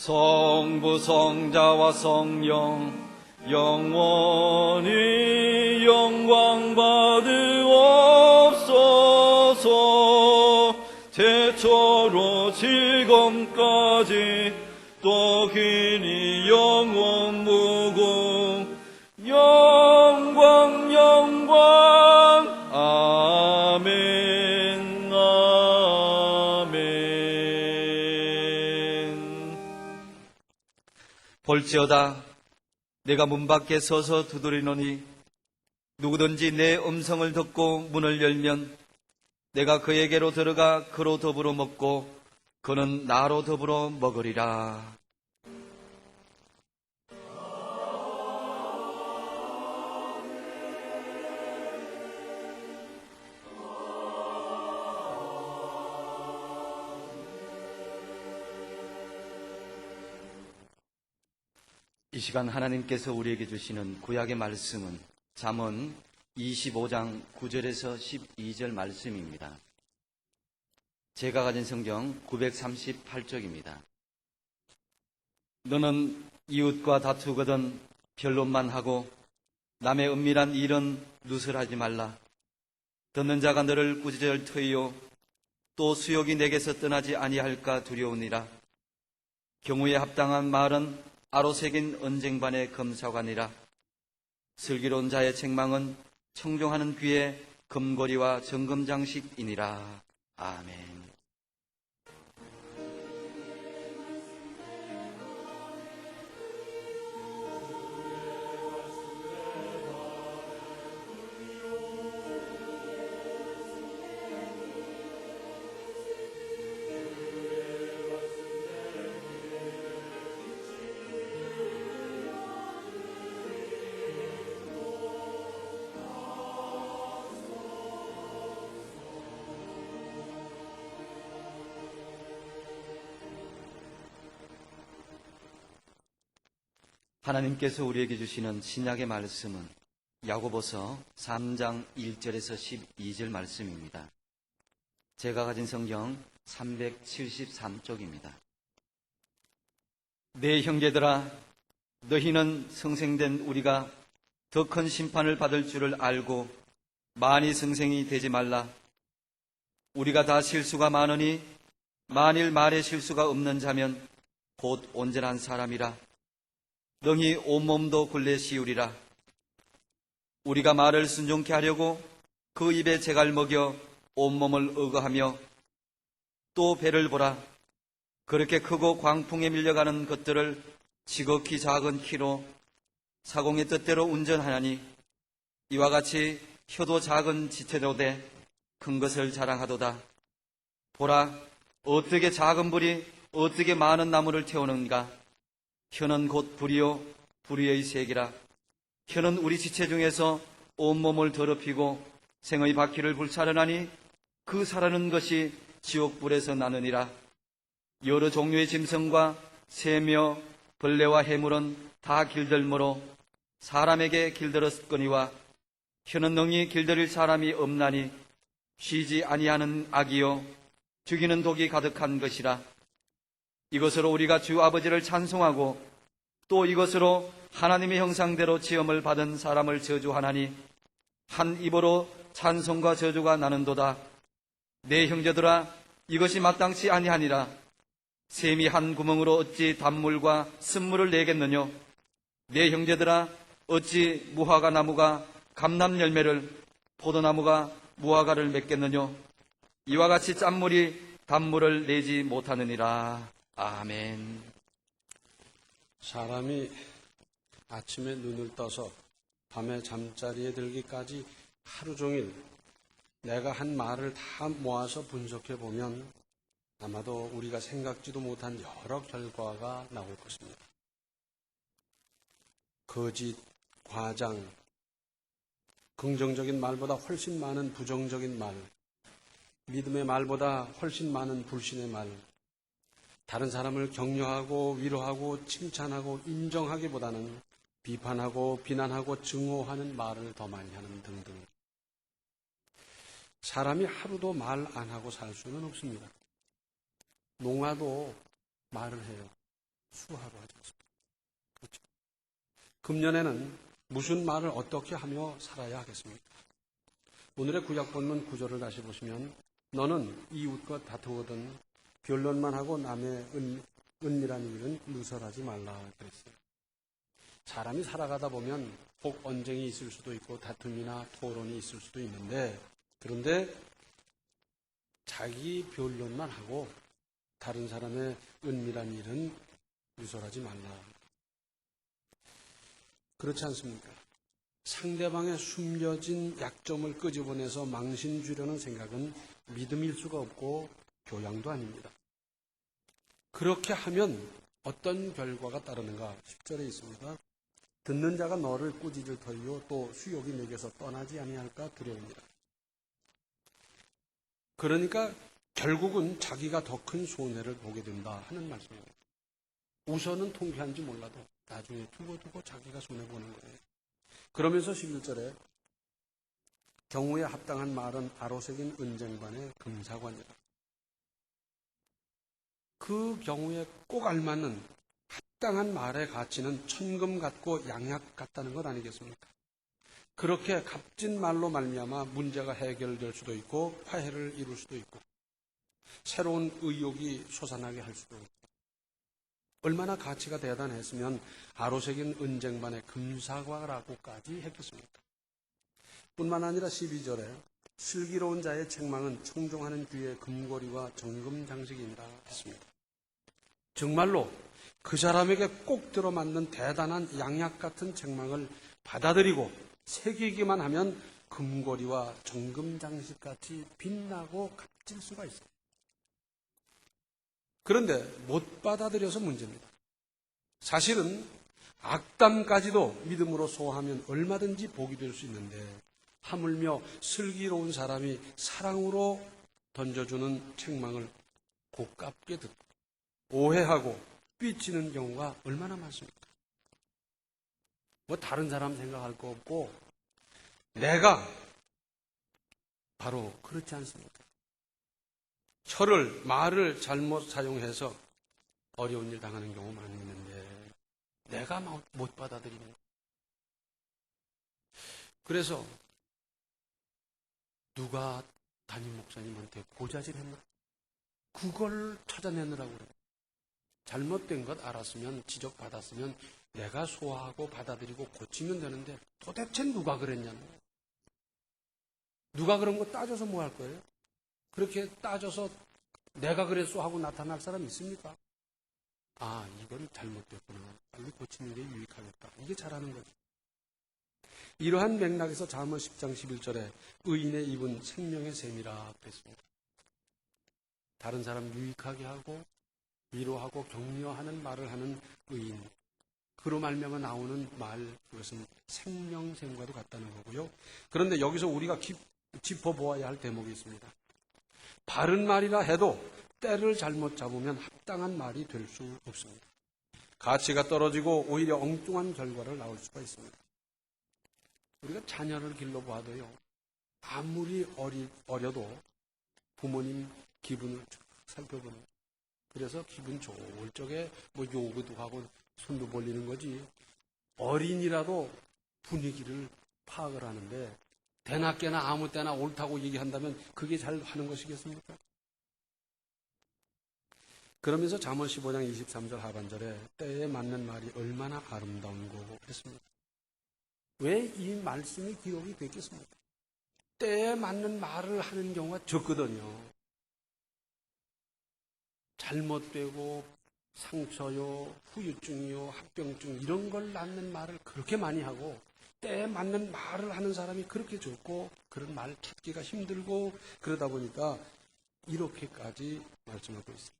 성부 성자와 성령 영원히 영광 받으옵소서. 태초로 지금까지 또 길이 영원 무궁 영광 영광 아멘 아멘. 볼지어다 내가 문 밖에 서서 두드리노니 누구든지 내 음성을 듣고 문을 열면 내가 그에게로 들어가 그로 더불어 먹고 그는 나로 더불어 먹으리라. 이 시간 하나님께서 우리에게 주시는 구약의 말씀은 잠언 25장 9절에서 12절 말씀입니다. 제가 가진 성경 938쪽입니다. 너는 이웃과 다투거든 변론만 하고 남의 은밀한 일은 누설하지 말라. 듣는 자가 너를 꾸짖을 터이요 또 수욕이 내게서 떠나지 아니할까 두려우니라. 경우에 합당한 말은 아로새긴 언쟁반의 검사관이라. 슬기로운 자의 책망은 청종하는 귀의 금고리와 정금장식이니라. 아멘. 하나님께서 우리에게 주시는 신약의 말씀은 야고보서 3장 1절에서 12절 말씀입니다. 제가 가진 성경 373쪽입니다. 내 형제들아, 너희는 성생된 우리가 더 큰 심판을 받을 줄을 알고 많이 성생이 되지 말라. 우리가 다 실수가 많으니 만일 말에 실수가 없는 자면 곧 온전한 사람이라. 능히 온몸도 굴레 씌우리라. 우리가 말을 순종케 하려고 그 입에 재갈 먹여 온몸을 의거하며 또 배를 보라. 그렇게 크고 광풍에 밀려가는 것들을 지극히 작은 키로 사공의 뜻대로 운전하나니 이와 같이 혀도 작은 지체로 돼 큰 것을 자랑하도다. 보라, 어떻게 작은 불이 어떻게 많은 나무를 태우는가. 혀는 곧 불이요 불의의 색이라. 혀는 우리 지체 중에서 온몸을 더럽히고 생의 바퀴를 불사르나니 그 사르는 것이 지옥불에서 나느니라. 여러 종류의 짐승과 새며 벌레와 해물은 다 길들므로 사람에게 길들었거니와 혀는 능히 길들일 사람이 없나니 쉬지 아니하는 악이요 죽이는 독이 가득한 것이라. 이것으로 우리가 주 아버지를 찬송하고 또 이것으로 하나님의 형상대로 지음을 받은 사람을 저주하나니 한 입으로 찬송과 저주가 나는도다. 내 형제들아, 이것이 마땅치 아니하니라. 샘이 한 구멍으로 어찌 단물과 쓴물을 내겠느냐. 내 형제들아, 어찌 무화과 나무가 감람 열매를 포도나무가 무화과를 맺겠느냐. 이와 같이 짠물이 단물을 내지 못하느니라. 아멘. 사람이 아침에 눈을 떠서 밤에 잠자리에 들기까지 하루 종일 내가 한 말을 다 모아서 분석해 보면 아마도 우리가 생각지도 못한 여러 결과가 나올 것입니다. 거짓, 과장, 긍정적인 말보다 훨씬 많은 부정적인 말, 믿음의 말보다 훨씬 많은 불신의 말, 다른 사람을 격려하고 위로하고 칭찬하고 인정하기보다는 비판하고 비난하고 증오하는 말을 더 많이 하는 등등. 사람이 하루도 말 안 하고 살 수는 없습니다. 농아도 말을 해요. 수하로 하지 않습니까? 그렇죠. 금년에는 무슨 말을 어떻게 하며 살아야 하겠습니까? 오늘의 구약 본문 9절을 다시 보시면 너는 이웃과 다투거든 변론만 하고 남의 은밀한 일은 누설하지 말라 그랬어요. 사람이 살아가다 보면 혹 언쟁이 있을 수도 있고 다툼이나 토론이 있을 수도 있는데 그런데 자기 변론만 하고 다른 사람의 은밀한 일은 누설하지 말라. 그렇지 않습니까? 상대방의 숨겨진 약점을 끄집어내서 망신 주려는 생각은 믿음일 수가 없고 교양도 아닙니다. 그렇게 하면 어떤 결과가 따르는가? 10절에 있습니다. 듣는 자가 너를 꾸짖을 터이요 또 수욕이 내게서 떠나지 아니할까 두려웁니다. 그러니까 결국은 자기가 더 큰 손해를 보게 된다 하는 말씀입니다. 우선은 통쾌한지 몰라도 나중에 두고두고 자기가 손해보는 거예요. 그러면서 11절에 경우에 합당한 말은 아로새긴 은쟁반의 금사관이라. 그 경우에 꼭 알맞는 합당한 말의 가치는 천금 같고 양약 같다는 것 아니겠습니까? 그렇게 값진 말로 말미암아 문제가 해결될 수도 있고 화해를 이룰 수도 있고 새로운 의욕이 솟아나게 할 수도 있고 얼마나 가치가 대단했으면 아로새긴 은쟁반의 금사과라고까지 했겠습니까? 뿐만 아니라 12절에 슬기로운 자의 책망은 청종하는 귀의 금고리와 정금 장식이니라 했습니다. 정말로 그 사람에게 꼭 들어맞는 대단한 양약 같은 책망을 받아들이고 새기기만 하면 금고리와 정금 장식같이 빛나고 값질 수가 있어요. 그런데 못 받아들여서 문제입니다. 사실은 악담까지도 믿음으로 소화하면 얼마든지 복이 될 수 있는데 하물며 슬기로운 사람이 사랑으로 던져주는 책망을 고깝게 듣고 오해하고 삐치는 경우가 얼마나 많습니까? 뭐 다른 사람 생각할 거 없고 내가 바로 그렇지 않습니까? 말을 잘못 사용해서 어려운 일 당하는 경우 많이 있는데 내가 못 받아들입니다. 그래서 누가 담임 목사님한테 고자질했나? 그걸 찾아내느라고 그래요. 잘못된 것 알았으면 지적받았으면 내가 소화하고 받아들이고 고치면 되는데 도대체 누가 그랬냐는 거예요. 누가 그런 거 따져서 뭐 할 거예요? 그렇게 따져서 내가 그랬어 하고 나타날 사람 있습니까? 아, 이건 잘못됐구나. 빨리 고치는 게 유익하겠다. 이게 잘하는 거죠. 이러한 맥락에서 잠언 10장 11절에 의인의 입은 생명의 샘이라 그랬습니다. 다른 사람 유익하게 하고 위로하고 격려하는 말을 하는 의인. 그로 말미암아 나오는 말, 그것은 생명샘과도 같다는 거고요. 그런데 여기서 우리가 짚어보아야 할 대목이 있습니다. 바른 말이라 해도 때를 잘못 잡으면 합당한 말이 될 수 없습니다. 가치가 떨어지고 오히려 엉뚱한 결과를 나올 수가 있습니다. 우리가 자녀를 길러보아도요. 아무리 어려도 부모님 기분을 쭉 살펴보는 거예요. 그래서 기분 좋을 적에 뭐 요구도 하고 손도 벌리는 거지. 어린이라도 분위기를 파악을 하는데 대낮게나 아무 때나 옳다고 얘기한다면 그게 잘 하는 것이겠습니까? 그러면서 잠언 15장 23절 하반절에 때에 맞는 말이 얼마나 아름다운 거고 했습니다. 왜 이 말씀이 기록이 됐겠습니까? 때에 맞는 말을 하는 경우가 적거든요. 잘못되고 상처요, 후유증이요, 합병증 이런 걸 낳는 말을 그렇게 많이 하고 때에 맞는 말을 하는 사람이 그렇게 적고 그런 말 찾기가 힘들고 그러다 보니까 이렇게까지 말씀하고 있습니다.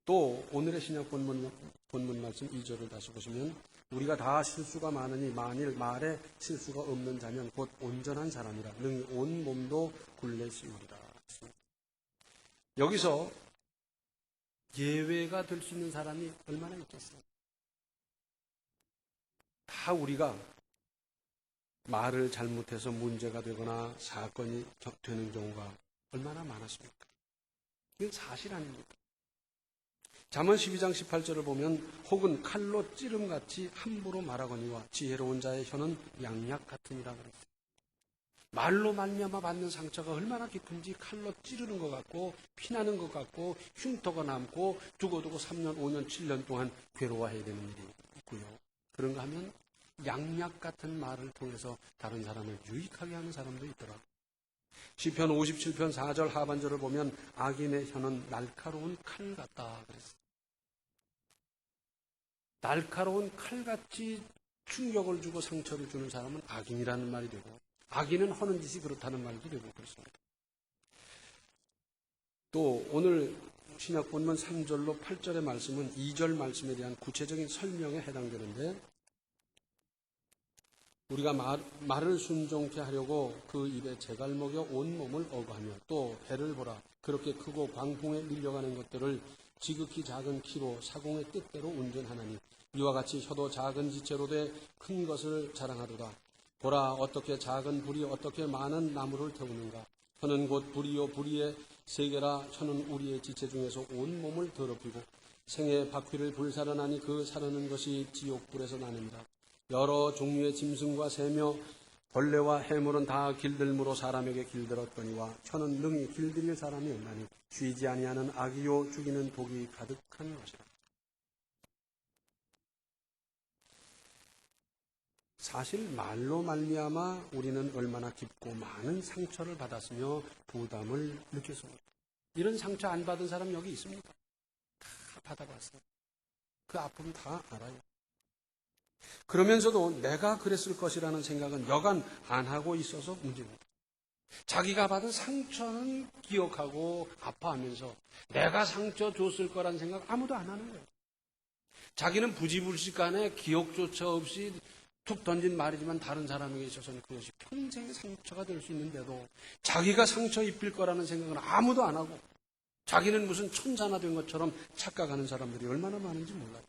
또 오늘의 신약 본문 말씀 2절을 다시 보시면 우리가 다 실수가 많으니 만일 말에 실수가 없는 자면 곧 온전한 사람이라 능히 온 몸도 굴레 씌우리라. 여기서 예외가 될 수 있는 사람이 얼마나 있겠어요? 다 우리가 말을 잘못해서 문제가 되거나 사건이 되는 경우가 얼마나 많았습니까? 이건 사실 아닙니까? 잠언 12장 18절을 보면 혹은 칼로 찌름같이 함부로 말하거니와 지혜로운 자의 혀는 양약 같으니라 그랬어요. 말로 말미암아 받는 상처가 얼마나 깊은지 칼로 찌르는 것 같고 피나는 것 같고 흉터가 남고 두고두고 3년, 5년, 7년 동안 괴로워해야 되는 일이 있고요. 그런가 하면 양약 같은 말을 통해서 다른 사람을 유익하게 하는 사람도 있더라. 시편 57편 4절 하반절을 보면 악인의 혀는 날카로운 칼 같다 그랬어요. 날카로운 칼같이 충격을 주고 상처를 주는 사람은 악인이라는 말이 되고 악인은 하는 짓이 그렇다는 말도 되고 그렇습니다. 또 오늘 신약 본문 3절로 8절의 말씀은 2절 말씀에 대한 구체적인 설명에 해당되는데 우리가 말을 순종케 하려고 그 입에 재갈 먹여 온몸을 어거하며 또 해를 보라 그렇게 크고 광풍에 밀려가는 것들을 지극히 작은 키로 사공의 뜻대로 운전하나니 이와 같이 혀도 작은 지체로 돼 큰 것을 자랑하도다. 보라 어떻게 작은 불이 어떻게 많은 나무를 태우는가. 혀는 곧 불이요 불의의 세계라. 혀는 우리의 지체 중에서 온몸을 더럽히고 생의 바퀴를 불사르나니 그 사르는 것이 지옥불에서 나느니라. 여러 종류의 짐승과 새며 벌레와 해물은 다 길들므로 사람에게 길들었거니와 혀는 능히 길들일 사람이 없나니 쉬지 아니하는 악이요 죽이는 독이 가득한 것이라. 사실 말로 말미암아 우리는 얼마나 깊고 많은 상처를 받았으며 부담을 느꼈습니다. 이런 상처 안 받은 사람 여기 있습니까? 다 받아봤어요. 그 아픔 다 알아요. 그러면서도 내가 그랬을 것이라는 생각은 여간 안 하고 있어서 문제입니다. 자기가 받은 상처는 기억하고 아파하면서 내가 상처 줬을 거란 생각 아무도 안 하는 거예요. 자기는 부지불식간에 기억조차 없이 툭 던진 말이지만 다른 사람에게 있어서는 그것이 평생의 상처가 될 수 있는데도 자기가 상처 입힐 거라는 생각은 아무도 안 하고 자기는 무슨 천사나 된 것처럼 착각하는 사람들이 얼마나 많은지 몰라요.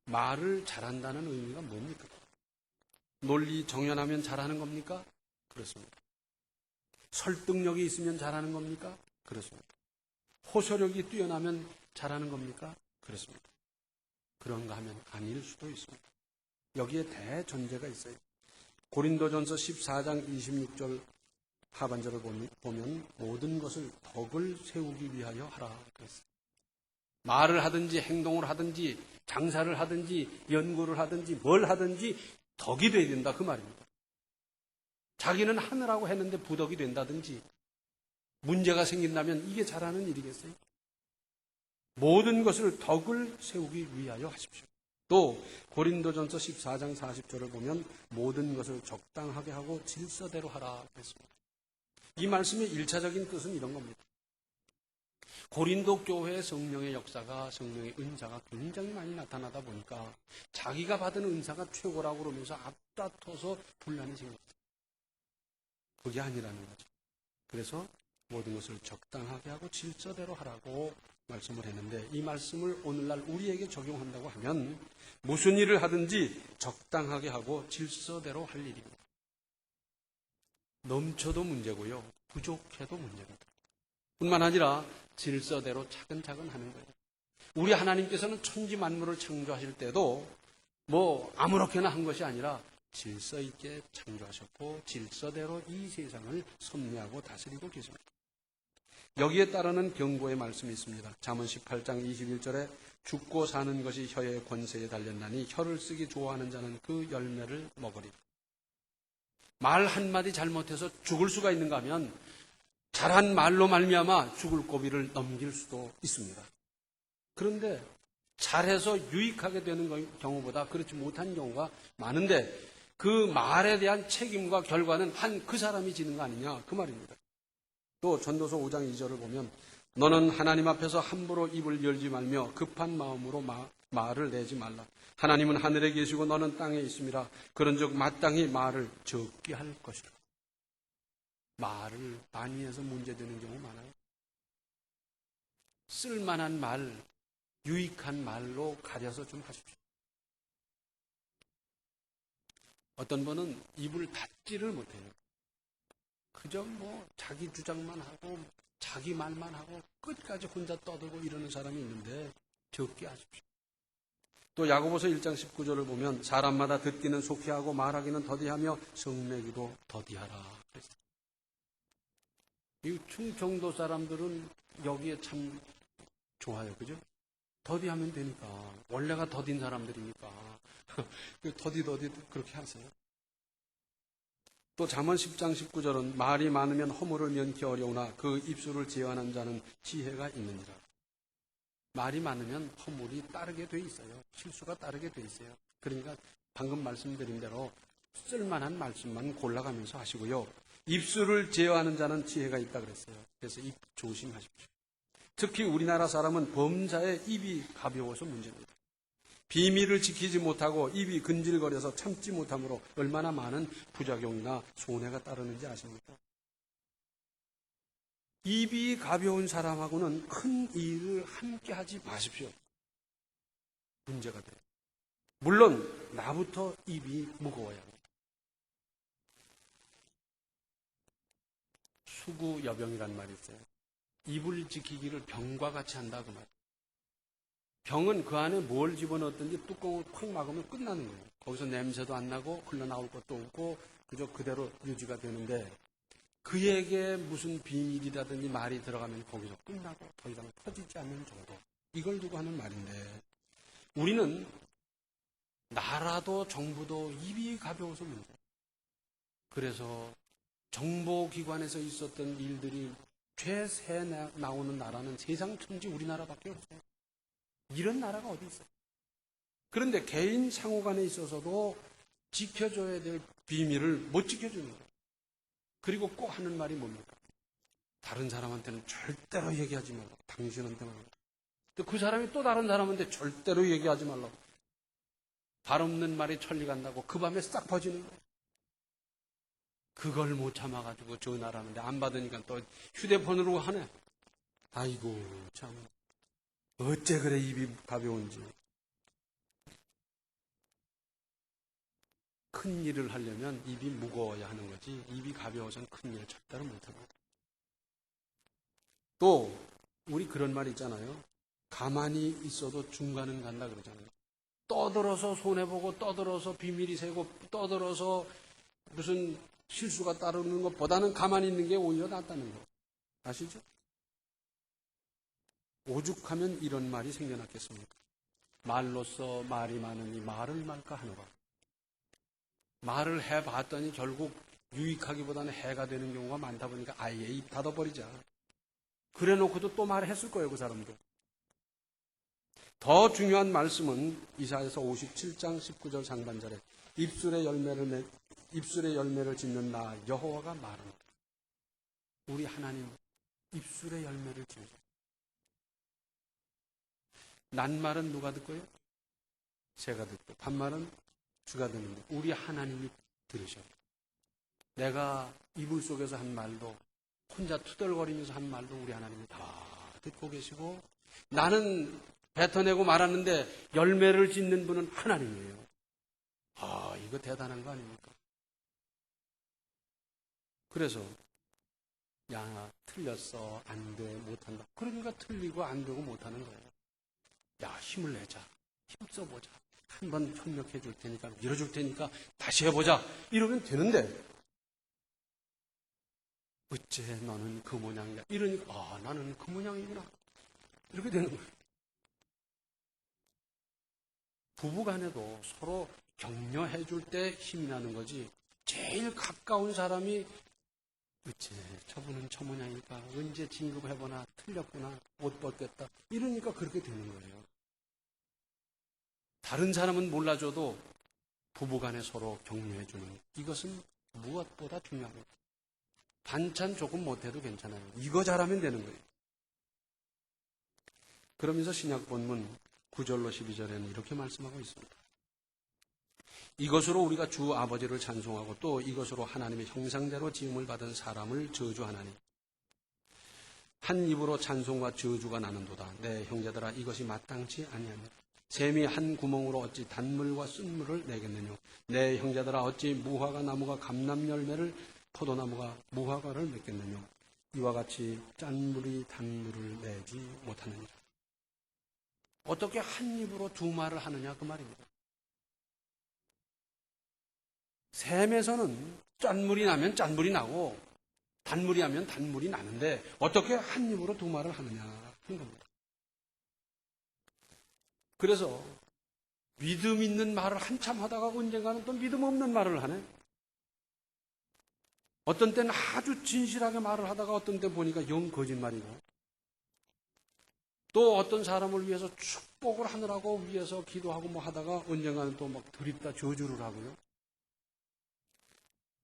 말을 잘한다는 의미가 뭡니까? 논리 정연하면 잘하는 겁니까? 그렇습니다. 설득력이 있으면 잘하는 겁니까? 그렇습니다. 호소력이 뛰어나면 잘하는 겁니까? 그렇습니다. 그런가 하면 아닐 수도 있습니다. 여기에 대전제가 있어요. 고린도전서 14장 26절 하반절을 보면 모든 것을 덕을 세우기 위하여 하라 그랬어요. 말을 하든지 행동을 하든지 장사를 하든지 연구를 하든지 뭘 하든지 덕이 돼야 된다 그 말입니다. 자기는 하느라고 했는데 부덕이 된다든지 문제가 생긴다면 이게 잘하는 일이겠어요? 모든 것을 덕을 세우기 위하여 하십시오. 또 고린도전서 14장 40절을 보면 모든 것을 적당하게 하고 질서대로 하라 그랬습니다. 이 말씀의 1차적인 뜻은 이런 겁니다. 고린도 교회의 성령의 역사가 성령의 은사가 굉장히 많이 나타나다 보니까 자기가 받은 은사가 최고라고 그러면서 앞다퉈서 분란이 생겼어요. 그게 아니라는 거죠. 그래서 모든 것을 적당하게 하고 질서대로 하라고 말씀을 했는데 이 말씀을 오늘날 우리에게 적용한다고 하면 무슨 일을 하든지 적당하게 하고 질서대로 할 일입니다. 넘쳐도 문제고요. 부족해도 문제입니다. 뿐만 아니라 질서대로 차근차근 하는 거예요. 우리 하나님께서는 천지 만물을 창조하실 때도 뭐 아무렇게나 한 것이 아니라 질서 있게 창조하셨고 질서대로 이 세상을 섭리하고 다스리고 계십니다. 여기에 따르는 경고의 말씀이 있습니다. 잠언 18장 21절에 죽고 사는 것이 혀의 권세에 달렸나니 혀를 쓰기 좋아하는 자는 그 열매를 먹으리. 말 한마디 잘못해서 죽을 수가 있는가 하면 잘한 말로 말미암아 죽을 고비를 넘길 수도 있습니다. 그런데 잘해서 유익하게 되는 경우보다 그렇지 못한 경우가 많은데 그 말에 대한 책임과 결과는 한 그 사람이 지는 거 아니냐 그 말입니다. 또 전도서 5장 2절을 보면 너는 하나님 앞에서 함부로 입을 열지 말며 급한 마음으로 말을 내지 말라. 하나님은 하늘에 계시고 너는 땅에 있음이라. 그런즉 마땅히 말을 적게 할 것이라. 말을 많이 해서 문제되는 경우 많아요. 쓸만한 말, 유익한 말로 가려서 좀 하십시오. 어떤 분은 입을 닫지를 못해요. 그저 자기 주장만 하고 자기 말만 하고 끝까지 혼자 떠들고 이러는 사람이 있는데 적게 하십시오. 또 야고보서 1장 19절을 보면 사람마다 듣기는 속히 하고 말하기는 더디하며 성내기도 더디하라. 이 충청도 사람들은 여기에 참 좋아요. 그죠? 더디하면 되니까. 원래가 더딘 사람들이니까. 더디 그렇게 하세요. 또 잠언 10장 19절은 말이 많으면 허물을 면키 어려우나 그 입술을 제어하는 자는 지혜가 있느니라. 말이 많으면 허물이 따르게 돼 있어요. 실수가 따르게 돼 있어요. 그러니까 방금 말씀드린 대로 쓸만한 말씀만 골라가면서 하시고요. 입술을 제어하는 자는 지혜가 있다 그랬어요. 그래서 입 조심하십시오. 특히 우리나라 사람은 범자의 입이 가벼워서 문제입니다. 비밀을 지키지 못하고 입이 근질거려서 참지 못함으로 얼마나 많은 부작용이나 손해가 따르는지 아십니까? 입이 가벼운 사람하고는 큰 일을 함께 하지 마십시오. 문제가 돼요. 물론 나부터 입이 무거워야 합니다. 수구여병이란 말이 있어요. 입을 지키기를 병과 같이 한다 그 말. 병은 그 안에 뭘 집어넣었든지 뚜껑을 팍 막으면 끝나는 거예요. 거기서 냄새도 안 나고 흘러나올 것도 없고 그저 그대로 유지가 되는데 그에게 무슨 비밀이라든지 말이 들어가면 거기서 끝나고 더 이상 터지지 않는 정도. 이걸 두고 하는 말인데 우리는 나라도 정부도 입이 가벼워서 문제예요. 그래서 정보기관에서 있었던 일들이 죄새 나오는 나라는 세상 천지 우리나라밖에 없어요. 이런 나라가 어디 있어요? 그런데 개인 상호간에 있어서도 지켜줘야 될 비밀을 못 지켜주는 거예요. 그리고 꼭 하는 말이 뭡니까? 다른 사람한테는 절대로 얘기하지 말라고. 당신한테만 하고. 그 사람이 또 다른 사람한테 절대로 얘기하지 말라고. 발 없는 말이 천리 간다고 그 밤에 싹 퍼지는 거예요. 그걸 못 참아가지고 전화를 하는데 안 받으니까 또 휴대폰으로 하네. 아이고 참 어째 그래 입이 가벼운지. 큰 일을 하려면 입이 무거워야 하는 거지 입이 가벼워서는 큰 일을 절대로 못합니다. 또 우리 그런 말 있잖아요. 가만히 있어도 중간은 간다 그러잖아요. 떠들어서 손해보고 떠들어서 비밀이 새고 떠들어서 무슨 실수가 따르는 것보다는 가만히 있는 게 오히려 낫다는 거 아시죠? 오죽하면 이런 말이 생겨났겠습니까? 말로써 말이 많으니 말을 말까 하노라. 말을 해봤더니 결국 유익하기보다는 해가 되는 경우가 많다 보니까 아예 입 닫아버리자. 그래 놓고도 또 말했을 거예요, 그 사람도. 더 중요한 말씀은 이사야서 57장 19절 상반절에 입술의 열매를 짓는 나 여호와가 말하노라. 우리 하나님 입술의 열매를 지으죠. 낱말은 누가 듣고요? 제가 듣고 반말은 주가 듣는데 우리 하나님이 들으셔요. 내가 이불 속에서 한 말도 혼자 투덜거리면서 한 말도 우리 하나님이 다 듣고 계시고 나는 뱉어내고 말하는데 열매를 짓는 분은 하나님이에요. 아, 이거 대단한 거 아닙니까? 그래서 야, 틀렸어. 안 돼. 못한다. 그러니까 틀리고 안 되고 못하는 거예요. 야, 힘을 내자. 힘 써보자. 한번 협력해 줄 테니까, 밀어줄 테니까 다시 해보자. 이러면 되는데 어째 너는 그 모양이야. 이러니까 아, 나는 그 모양이구나. 이렇게 되는 거예요. 부부간에도 서로 격려해 줄 때 힘이 나는 거지. 제일 가까운 사람이 어째 저분은 저 모양이니까 언제 진급해보나 틀렸구나 못 벗겠다 이러니까 그렇게 되는 거예요. 다른 사람은 몰라줘도 부부간에 서로 격려해 주는 이것은 무엇보다 중요합니다. 반찬 조금 못해도 괜찮아요. 이거 잘하면 되는 거예요. 그러면서 신약 본문 9절로 12절에는 이렇게 말씀하고 있습니다. 이것으로 우리가 주 아버지를 찬송하고 또 이것으로 하나님의 형상대로 지음을 받은 사람을 저주하나니 한 입으로 찬송과 저주가 나는도다. 내 형제들아 이것이 마땅치 아니하냐. 샘이 한 구멍으로 어찌 단물과 쓴물을 내겠느냐. 내 형제들아 어찌 무화과 나무가 감람 열매를 포도나무가 무화과를 맺겠느냐. 이와 같이 짠물이 단물을 내지 못하느니라. 어떻게 한 입으로 두 말을 하느냐 그 말입니다. 샘에서는 짠물이 나면 짠물이 나고 단물이 하면 단물이 나는데 어떻게 한 입으로 두 말을 하느냐 하는 겁니다. 그래서 믿음 있는 말을 한참 하다가 언젠가는 또 믿음 없는 말을 하네. 어떤 때는 아주 진실하게 말을 하다가 어떤 때 보니까 영 거짓말이고, 또 어떤 사람을 위해서 축복을 하느라고 위해서 기도하고 뭐 하다가 언젠가는 또 막 드립다 저주를 하고요.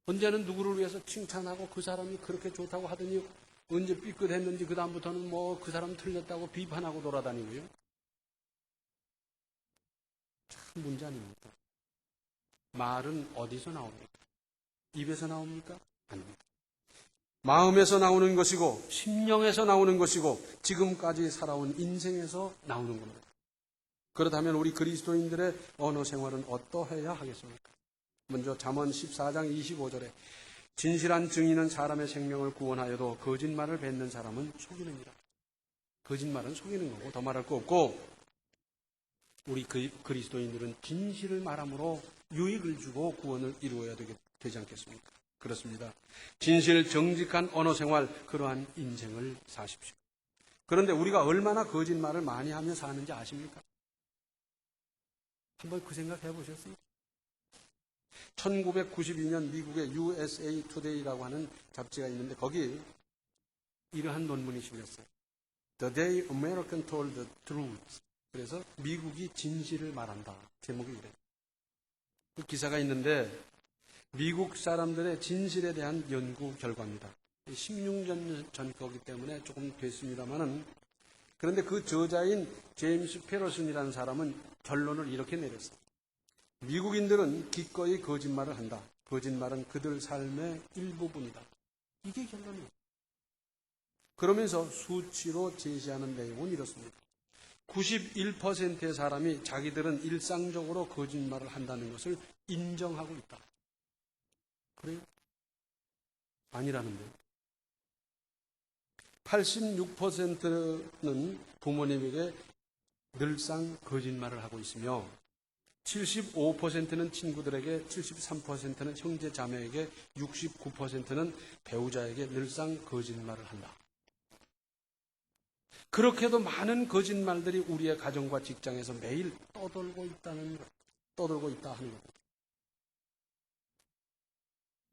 언제는 누구를 위해서 칭찬하고 그 사람이 그렇게 좋다고 하더니 언제 삐끗했는지 그 다음부터는 뭐 그 사람 틀렸다고 비판하고 돌아다니고요. 참 문제 아닙니까? 말은 어디서 나옵니까? 입에서 나옵니까? 아닙니다. 마음에서 나오는 것이고 심령에서 나오는 것이고 지금까지 살아온 인생에서 나오는 겁니다. 그렇다면 우리 그리스도인들의 언어 생활은 어떠해야 하겠습니까? 먼저 잠언 14장 25절에 진실한 증인은 사람의 생명을 구원하여도 거짓말을 뱉는 사람은 속이느니라. 거짓말은 속이는 거고 더 말할 거 없고, 우리 그리스도인들은 진실을 말함으로 유익을 주고 구원을 이루어야 되지 않겠습니까? 그렇습니다. 진실 정직한 언어 생활, 그러한 인생을 사십시오. 그런데 우리가 얼마나 거짓말을 많이 하며 사는지 아십니까? 한번 그 생각 해보셨어요? 1992년 미국의 USA Today라고 하는 잡지가 있는데 거기 이러한 논문이 실렸어요. The Day American Told the Truth. 그래서 미국이 진실을 말한다. 제목이 이래요. 그 기사가 있는데 미국 사람들의 진실에 대한 연구 결과입니다. 16년 전 거기 때문에 조금 됐습니다만은, 그런데 그 저자인 제임스 페러슨이라는 사람은 결론을 이렇게 내렸어요. 미국인들은 기꺼이 거짓말을 한다. 거짓말은 그들 삶의 일부분이다. 이게 결론이에요. 그러면서 수치로 제시하는 내용은 이렇습니다. 91%의 사람이 자기들은 일상적으로 거짓말을 한다는 것을 인정하고 있다. 그래요? 아니라는데요. 86%는 부모님에게 늘상 거짓말을 하고 있으며 75%는 친구들에게, 73%는 형제 자매에게, 69%는 배우자에게 늘상 거짓말을 한다. 그렇게도 많은 거짓말들이 우리의 가정과 직장에서 매일 떠돌고 있다 하는 겁니다.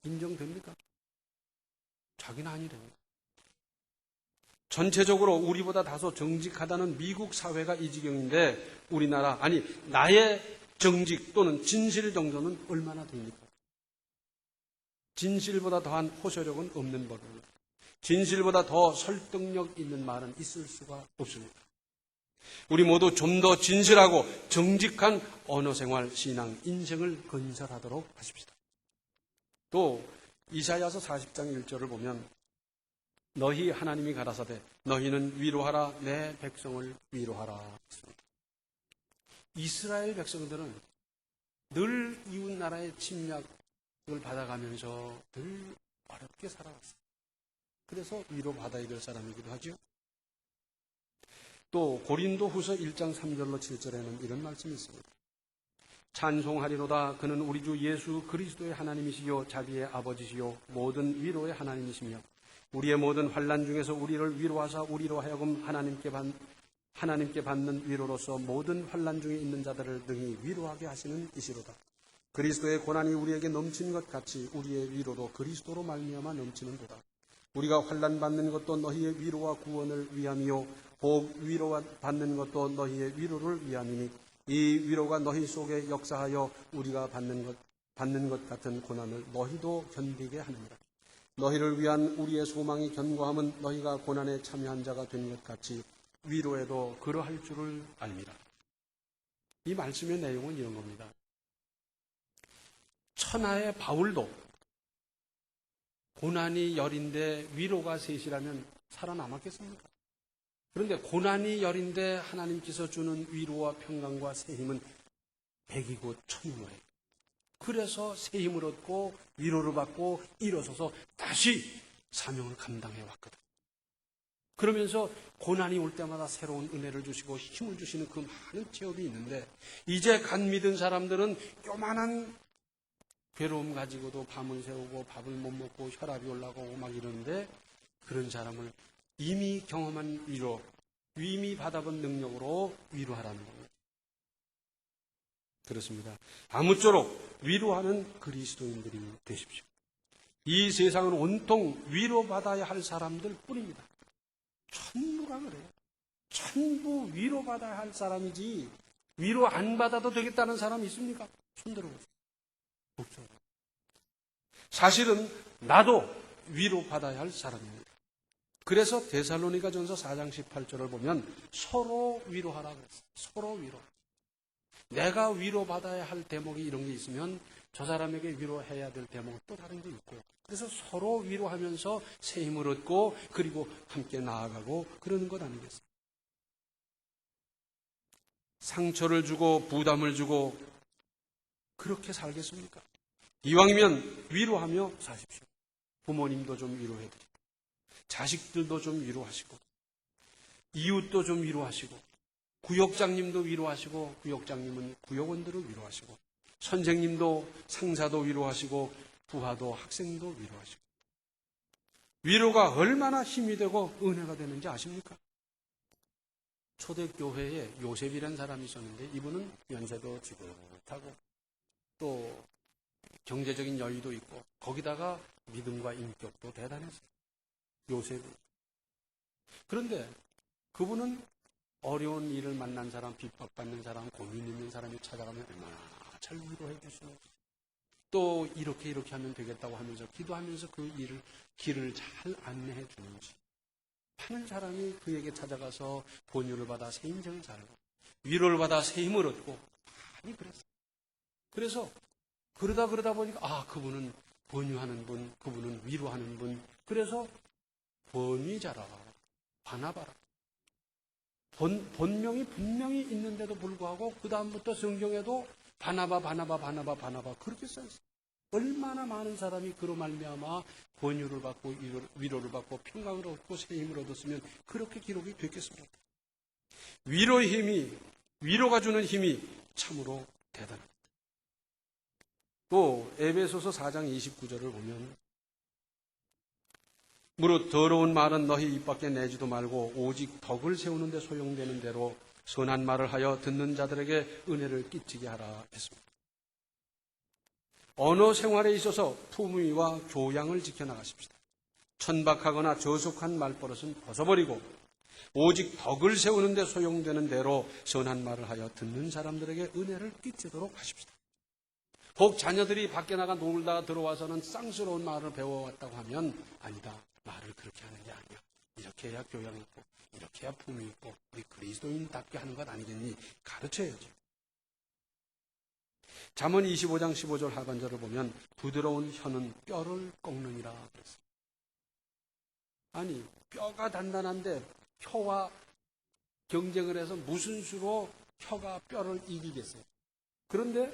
인정됩니까? 자기는 아니래요. 전체적으로 우리보다 다소 정직하다는 미국 사회가 이 지경인데 우리나라, 아니 나의 정직 또는 진실 정도는 얼마나 됩니까? 진실보다 더한 호소력은 없는 법입니다. 진실보다 더 설득력 있는 말은 있을 수가 없습니다. 우리 모두 좀 더 진실하고 정직한 언어생활, 신앙, 인생을 건설하도록 하십시다. 또 이사야서 40장 1절을 보면 너희 하나님이 가라사대 너희는 위로하라 내 백성을 위로하라 했습니다. 이스라엘 백성들은 늘 이웃 나라의 침략을 받아가면서 늘 어렵게 살아왔어요. 그래서 위로받아야 될 사람이기도 하죠. 또 고린도 후서 1장 3절로 7절에는 이런 말씀이 있습니다. 찬송하리로다 그는 우리 주 예수 그리스도의 하나님이시요 자비의 아버지시요 모든 위로의 하나님이시며 우리의 모든 환난 중에서 우리를 위로하사 우리로 하여금 하나님께 받는 위로로서 모든 환난 중에 있는 자들을 능히 위로하게 하시는 이시로다. 그리스도의 고난이 우리에게 넘치는 것 같이 우리의 위로도 그리스도로 말미암아 넘치는도다. 우리가 환난 받는 것도 너희의 위로와 구원을 위함이요 복 위로 받는 것도 너희의 위로를 위함이니 이 위로가 너희 속에 역사하여 우리가 받는 것 같은 고난을 너희도 견디게 하느니라. 너희를 위한 우리의 소망이 견고함은 너희가 고난에 참여한 자가 된 것 같이 위로에도 그러할 줄을 압니다. 이 말씀의 내용은 이런 겁니다. 천하의 바울도 고난이 열인데 위로가 셋이라면 살아남았겠습니까? 그런데 고난이 열인데 하나님께서 주는 위로와 평강과 새 힘은 백이고 천인 거예요. 그래서 새 힘을 얻고 위로를 받고 일어서서 다시 사명을 감당해 왔거든. 그러면서 고난이 올 때마다 새로운 은혜를 주시고 힘을 주시는 그 많은 체험이 있는데, 이제 갓 믿은 사람들은 요만한 괴로움 가지고도 밤을 새우고 밥을 못 먹고 혈압이 올라가고 막 이러는데, 그런 사람을 이미 경험한 위로, 이미 받아본 능력으로 위로하라는 겁니다. 그렇습니다. 아무쪼록 위로하는 그리스도인들이 되십시오. 이 세상은 온통 위로받아야 할 사람들 뿐입니다. 전부가 그래요. 전부 위로받아야 할 사람이지 위로 안 받아도 되겠다는 사람이 있습니까? 손 들어보세요. 없죠. 사실은 나도 위로받아야 할 사람입니다. 그래서 데살로니가전서 4장 18절을 보면 서로 위로하라 그랬어요. 서로 위로. 내가 위로받아야 할 대목이 이런 게 있으면 저 사람에게 위로해야 될 대목은 또 다른 게 있고, 그래서 서로 위로하면서 새 힘을 얻고 그리고 함께 나아가고 그러는 것 아니겠어요? 상처를 주고 부담을 주고 그렇게 살겠습니까? 이왕이면 위로하며 사십시오. 부모님도 좀 위로해드리고, 자식들도 좀 위로하시고, 이웃도 좀 위로하시고, 구역장님도 위로하시고, 구역장님은 구역원들을 위로하시고, 선생님도 상사도 위로하시고, 부하도 학생도 위로하시고. 위로가 얼마나 힘이 되고 은혜가 되는지 아십니까? 초대교회에 요셉이라는 사람이 있었는데, 이분은 연세도 지긋하고 또 경제적인 여유도 있고 거기다가 믿음과 인격도 대단했어요. 요셉이. 그런데 그분은 어려운 일을 만난 사람, 핍박받는 사람, 고민 있는 사람이 찾아가면 얼마나 잘 위로해 주시고, 또 이렇게 하면 되겠다고 하면서 기도하면서 그 길을 잘 안내해 주는지, 많은 사람이 그에게 찾아가서 권유를 받아 새 인생을 살고 위로를 받아 새 힘을 얻고 많이 그랬어요. 그래서 그러다 보니까 그분은 권유하는 분, 그분은 위로하는 분. 그래서 권위자라, 바나바라. 본명이 분명히 있는데도 불구하고 그 다음부터 성경에도 바나바 그렇게 써있어요. 얼마나 많은 사람이 그로 말미암아 권유를 받고 위로를 받고 평강을 얻고 새 힘을 얻었으면 그렇게 기록이 됐겠습니까? 위로의 힘이, 위로가 주는 힘이 참으로 대단합니다. 또 에베소서 4장 29절을 보면, 무릇 더러운 말은 너희 입 밖에 내지도 말고 오직 덕을 세우는 데 소용되는 대로 선한 말을 하여 듣는 자들에게 은혜를 끼치게 하라 했습니다. 언어 생활에 있어서 품위와 교양을 지켜나가십시다. 천박하거나 저속한 말버릇은 벗어버리고 오직 덕을 세우는 데 소용되는 대로 선한 말을 하여 듣는 사람들에게 은혜를 끼치도록 하십시다. 혹 자녀들이 밖에 나가 놀다가 들어와서는 쌍스러운 말을 배워왔다고 하면, 아니다, 말을 그렇게 하는 게 아니야. 이렇게 해야 교양 있고 이렇게 해야 품위 있고 우리 그리스도인답게 하는 것 아니겠니? 가르쳐야죠. 잠언 25장 15절 하반절을 보면 부드러운 혀는 뼈를 꺾느니라 그랬어요. 아니, 뼈가 단단한데 혀와 경쟁을 해서 무슨 수로 혀가 뼈를 이기겠어요? 그런데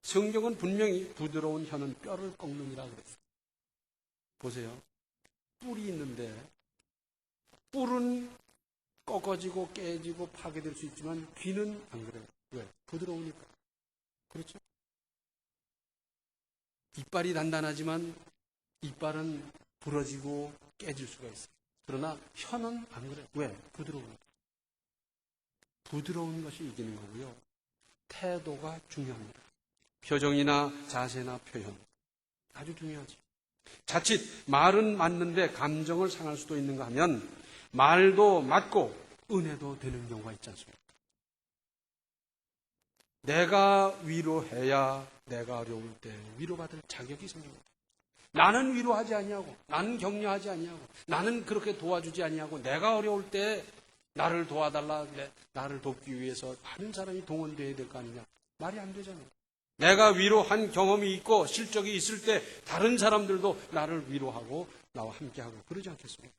성경은 분명히 부드러운 혀는 뼈를 꺾느니라 그랬어요. 보세요. 뿔이 있는데 뿔은 꺾어지고 깨지고 파괴될 수 있지만 귀는 안 그래요. 왜? 부드러우니까. 그렇죠? 이빨이 단단하지만 이빨은 부러지고 깨질 수가 있어요. 그러나 혀는 안 그래요. 왜? 부드러우니까. 부드러운 것이 이기는 거고요. 태도가 중요합니다. 표정이나 자세나 표현. 아주 중요하지. 자칫 말은 맞는데 감정을 상할 수도 있는가 하면 말도 맞고 은혜도 되는 경우가 있지 않습니까? 내가 위로해야 내가 어려울 때 위로받을 자격이 생깁니다. 나는 위로하지 아니하고, 나는 격려하지 아니하고, 나는 그렇게 도와주지 아니하고, 내가 어려울 때 나를 도와달라, 나를 돕기 위해서 많은 사람이 동원되어야 될 거 아니냐. 말이 안 되잖아요. 내가 위로한 경험이 있고 실적이 있을 때 다른 사람들도 나를 위로하고 나와 함께하고 그러지 않겠습니까?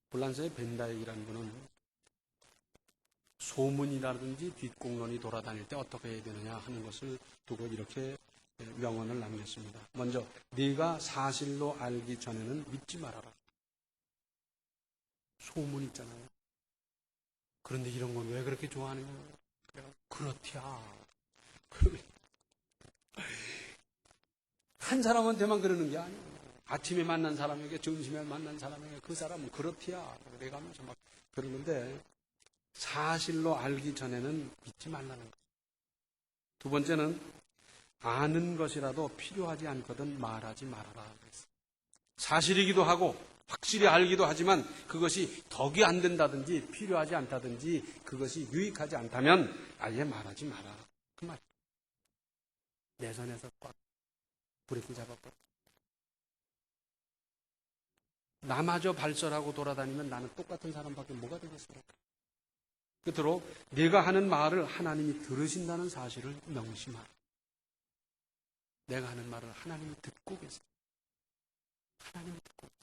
불란서의 벤다익이라는 분은 소문이라든지 뒷공론이 돌아다닐 때 어떻게 해야 되느냐 하는 것을 두고 이렇게 명언을 남겼습니다. 먼저, 네가 사실로 알기 전에는 믿지 말아라. 소문 있잖아요. 그런데 이런 건 왜 그렇게 좋아하느냐? 그렇디야. 한 사람한테만 그러는 게 아니에요. 아침에 만난 사람에게, 점심에 만난 사람에게 그 사람은 그렇디야. 내가 하면서 막 그러는데 사실로 알기 전에는 믿지 말라는 거예요. 두 번째는 아는 것이라도 필요하지 않거든 말하지 말아라. 사실이기도 하고 확실히 알기도 하지만 그것이 덕이 안 된다든지 필요하지 않다든지 그것이 유익하지 않다면 아예 말하지 마라. 그 말. 내 손에서 꽉 브레이크 잡아버려. 나마저 발설하고 돌아다니면 나는 똑같은 사람밖에 뭐가 되겠습니까? 끝으로 내가 하는 말을 하나님이 들으신다는 사실을 명심하라. 내가 하는 말을 하나님이 듣고 계세요. 하나님이 듣고 계세요.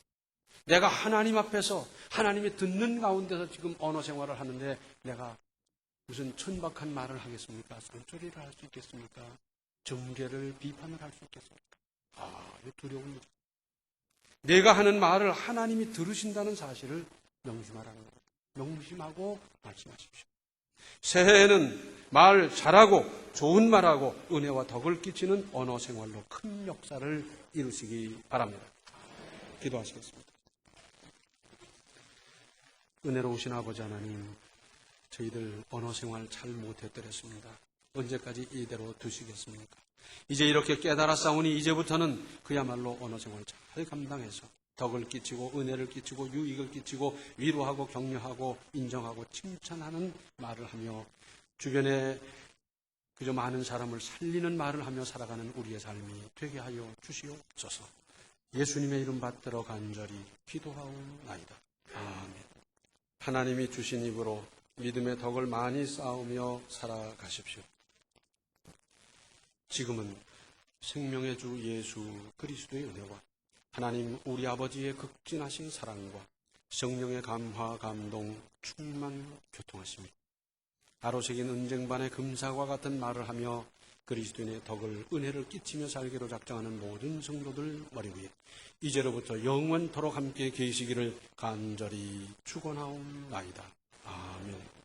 내가 하나님 앞에서 하나님이 듣는 가운데서 지금 언어 생활을 하는데 내가 무슨 천박한 말을 하겠습니까? 쌍소리를 할 수 있겠습니까? 정죄를 비판을 할 수 있겠습니까? 이 두려움이 있어요. 내가 하는 말을 하나님이 들으신다는 사실을 명심하라는 거예요. 명심하고 말씀하십시오. 새해에는 말 잘하고 좋은 말하고 은혜와 덕을 끼치는 언어 생활로 큰 역사를 이루시기 바랍니다. 기도하시겠습니다. 은혜로우신 아버지 하나님, 저희들 언어 생활 잘 못했더랬습니다. 언제까지 이대로 두시겠습니까? 이제 이렇게 깨달았사오니 이제부터는 그야말로 언어 생활 잘 감당해서 덕을 끼치고 은혜를 끼치고 유익을 끼치고 위로하고 격려하고 인정하고 칭찬하는 말을 하며 주변에 그저 많은 사람을 살리는 말을 하며 살아가는 우리의 삶이 되게 하여 주시옵소서. 예수님의 이름 받들어 간절히 기도하옵나이다. 아멘. 하나님이 주신 입으로 믿음의 덕을 많이 쌓으며 살아가십시오. 지금은 생명의 주 예수 그리스도의 은혜와 하나님 우리 아버지의 극진하신 사랑과 성령의 감화 감동 충만 교통하십니다. 아로새긴 은쟁반의 금사과 같은 말을 하며 그리스도인의 덕을 은혜를 끼치며 살기로 작정하는 모든 성도들 머리 위에 이제로부터 영원토록 함께 계시기를 간절히 축원하옵나이다. 아멘.